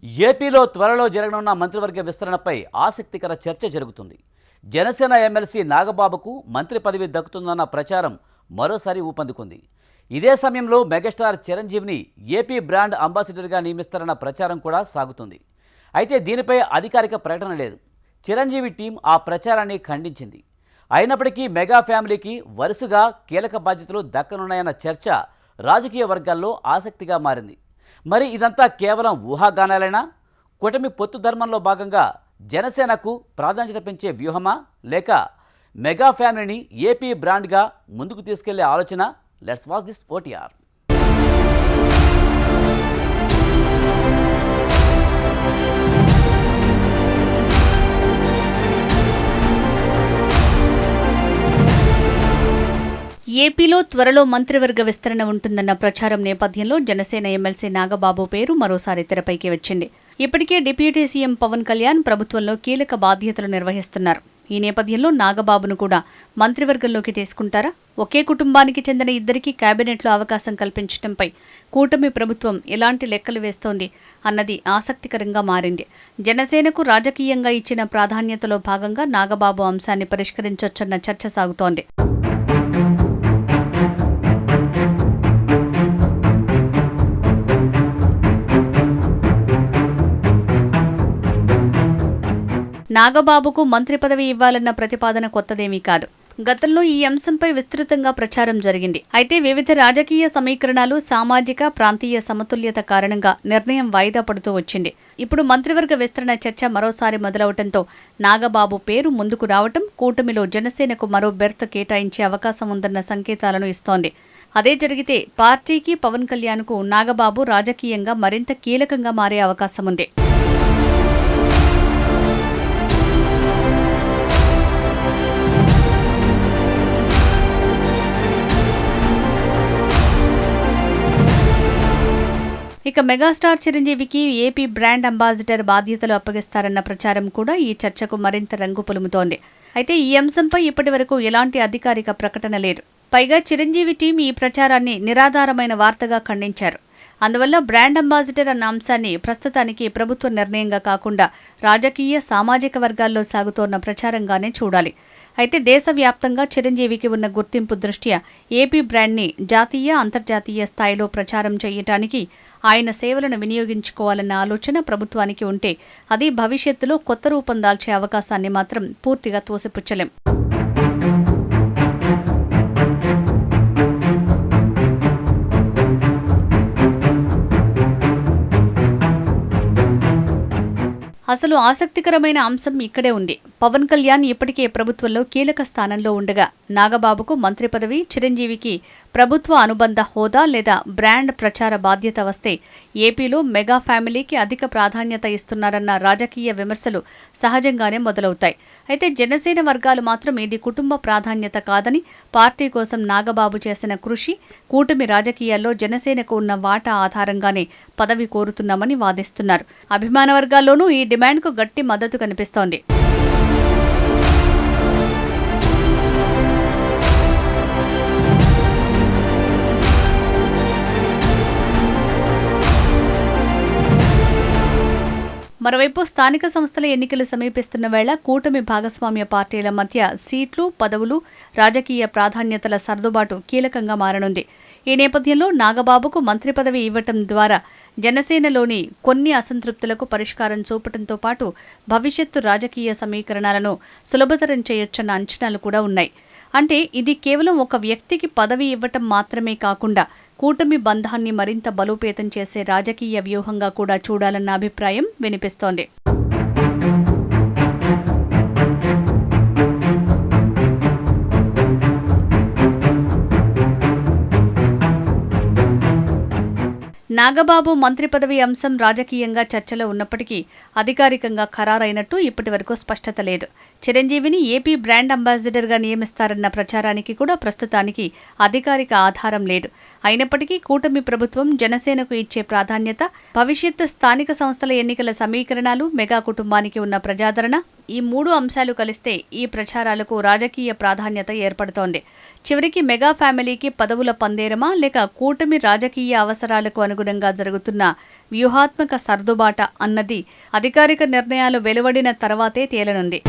ఏపీలో త్వరలో జరగనున్న మంత్రివర్గ విస్తరణపై ఆసక్తికర చర్చ జరుగుతుంది. జనసేన ఎమ్మెల్సీ నాగబాబుకు మంత్రి పదవి దక్కుతుందన్న ప్రచారం మరోసారి ఊపందుకుంది. ఇదే సమయంలో మెగాస్టార్ చిరంజీవిని ఏపీ బ్రాండ్ అంబాసిడర్గా నియమిస్తారన్న ప్రచారం కూడా సాగుతుంది. అయితే దీనిపై అధికారిక ప్రకటన లేదు. చిరంజీవి టీం ఆ ప్రచారాన్ని ఖండించింది. అయినప్పటికీ మెగా ఫ్యామిలీకి వరుసగా కీలక బాధ్యతలు దక్కనున్నాయన్న చర్చ రాజకీయ వర్గాల్లో ఆసక్తిగా మారింది. మరి ఇదంతా కేవలం ఊహాగానాలేనా? కూటమి పొత్తు ధర్మంలో భాగంగా జనసేనకు ప్రాధాన్యత పెంచే వ్యూహమా, లేక మెగా ఫ్యామిలీని ఏపీ బ్రాండ్గా ముందుకు తీసుకెళ్లే ఆలోచన? Let's watch this OTR. ఏపీలో త్వరలో మంత్రివర్గ విస్తరణ ఉంటుందన్న ప్రచారం నేపథ్యంలో జనసేన ఎమ్మెల్సీ నాగబాబు పేరు మరోసారి తెరపైకి వచ్చింది. ఇప్పటికే డిప్యూటీ సీఎం పవన్ కళ్యాణ్ ప్రభుత్వంలో కీలక బాధ్యతలు నిర్వహిస్తున్నారు. ఈ నేపథ్యంలో నాగబాబును కూడా మంత్రివర్గంలోకి తీసుకుంటారా? ఒకే కుటుంబానికి చెందిన ఇద్దరికీ కేబినెట్లో అవకాశం కల్పించడంపై కూటమి ప్రభుత్వం ఎలాంటి లెక్కలు వేస్తోంది అన్నది ఆసక్తికరంగా మారింది. జనసేనకు రాజకీయంగా ఇచ్చిన ప్రాధాన్యతలో భాగంగా నాగబాబు అంశాన్ని పరిష్కరించొచ్చన్న చర్చ సాగుతోంది. నాగబాబుకు మంత్రి పదవి ఇవ్వాలన్న ప్రతిపాదన కొత్తదేమీ కాదు. గతంలో ఈ అంశంపై విస్తృతంగా ప్రచారం జరిగింది. అయితే వివిధ రాజకీయ సమీకరణాలు, సామాజిక, ప్రాంతీయ సమతుల్యత కారణంగా నిర్ణయం వాయిదా పడుతూ వచ్చింది. ఇప్పుడు మంత్రివర్గ విస్తరణ చర్చ మరోసారి మొదలవడంతో నాగబాబు పేరు ముందుకు రావటం కూటమిలో జనసేనకు మరో బెర్త్ కేటాయించే అవకాశం ఉందన్న సంకేతాలను ఇస్తోంది. అదే జరిగితే పార్టీకి, పవన్ కళ్యాణ్కు నాగబాబు రాజకీయంగా మరింత కీలకంగా మారే అవకాశం ఉంది. ఇక మెగాస్టార్ చిరంజీవికి ఏపీ బ్రాండ్ అంబాసిడర్ బాధ్యతలు అప్పగిస్తారన్న ప్రచారం కూడా ఈ చర్చకు మరింత రంగు పులుముతోంది. అయితే ఈ అంశంపై ఇప్పటివరకు ఎలాంటి అధికారిక ప్రకటన లేదు. పైగా చిరంజీవి టీం ఈ ప్రచారాన్ని నిరాధారమైన వార్తగా ఖండించారు. అందువల్ల బ్రాండ్ అంబాసిడర్ అన్న అంశాన్ని ప్రస్తుతానికి ప్రభుత్వ నిర్ణయంగా కాకుండా రాజకీయ, సామాజిక వర్గాల్లో సాగుతోన్న ప్రచారంగానే చూడాలి. అయితే దేశవ్యాప్తంగా చిరంజీవికి ఉన్న గుర్తింపు దృష్ట్యా ఏపీ బ్రాండ్ని జాతీయ, అంతర్జాతీయ స్థాయిలో ప్రచారం చేయటానికి, ఆయన సేవలను వినియోగించుకోవాలన్న ఆలోచన ప్రభుత్వానికి ఉంటే అది భవిష్యత్తులో కొత్త రూపం దాల్చే అవకాశాన్ని మాత్రం పూర్తిగా తోసిపుచ్చలేం. అసలు ఆసక్తికరమైన అంశం ఇక్కడే ఉంది. పవన్ కళ్యాణ్ ఇప్పటికే ప్రభుత్వంలో కీలక స్థానంలో ఉండగా నాగబాబుకు మంత్రి పదవి, చిరంజీవికి ప్రభుత్వ అనుబంధ హోదా లేదా బ్రాండ్ ప్రచార బాధ్యత వస్తే ఏపీలో మెగా ఫ్యామిలీకి అధిక ప్రాధాన్యత ఇస్తున్నారన్న రాజకీయ విమర్శలు సహజంగానే మొదలవుతాయి. అయితే జనసేన వర్గాలు మాత్రం ఇది కుటుంబ ప్రాధాన్యత కాదని, పార్టీ కోసం నాగబాబు చేసిన కృషి, కూటమి రాజకీయాల్లో జనసేనకు ఉన్న వాటా ఆధారంగానే పదవి కోరుతున్నామని వాదిస్తున్నారు. అభిమాన వర్గాల్లోనూ ఈ డిమాండ్కు గట్టి మద్దతు కనిపిస్తోంది. మరోవైపు స్థానిక సంస్థల ఎన్నికలు సమీపిస్తున్న వేళ కూటమి భాగస్వామ్య పార్టీల మధ్య సీట్లు, పదవులు, రాజకీయ ప్రాధాన్యతల సర్దుబాటు కీలకంగా మారనుంది. ఈ నేపథ్యంలో నాగబాబుకు మంత్రి పదవి ఇవ్వటం ద్వారా జనసేనలోని కొన్ని అసంతృప్తులకు పరిష్కారం చూపటంతో పాటు భవిష్యత్తు రాజకీయ సమీకరణాలను సులభతరం చేయొచ్చన్న అంచనాలు కూడా ఉన్నాయి. అంటే ఇది కేవలం ఒక వ్యక్తికి పదవి ఇవ్వటం మాత్రమే కాకుండా కూటమి బంధాన్ని మరింత బలోపేతం చేసే రాజకీయ వ్యూహంగా కూడా చూడాలన్న అభిప్రాయం వినిపిస్తోంది. నాగబాబు మంత్రి పదవి అంశం రాజకీయంగా చర్చలో ఉన్నప్పటికీ అధికారికంగా ఖరారైనట్టు ఇప్పటివరకు స్పష్టత లేదు. చిరంజీవిని ఏపీ బ్రాండ్ అంబాసిడర్గా నియమిస్తారన్న ప్రచారానికి కూడా ప్రస్తుతానికి అధికారిక ఆధారం లేదు. అయినప్పటికీ కూటమి ప్రభుత్వం జనసేనకు ఇచ్చే ప్రాధాన్యత, భవిష్యత్తు స్థానిక సంస్థల ఎన్నికల సమీకరణాలు, మెగా కుటుంబానికి ఉన్న ప్రజాదరణ, ఈ మూడు అంశాలు కలిస్తే ఈ ప్రచారాలకు రాజకీయ ప్రాధాన్యత ఏర్పడుతోంది. చివరికి మెగా ఫ్యామిలీకి పదవుల పందేరమా, లేక కూటమి రాజకీయ అవసరాలకు అనుగుణంగా జరుగుతున్న వ్యూహాత్మక సర్దుబాట అన్నది అధికారిక నిర్ణయాలు వెలువడిన తర్వాతే తేలనుంది.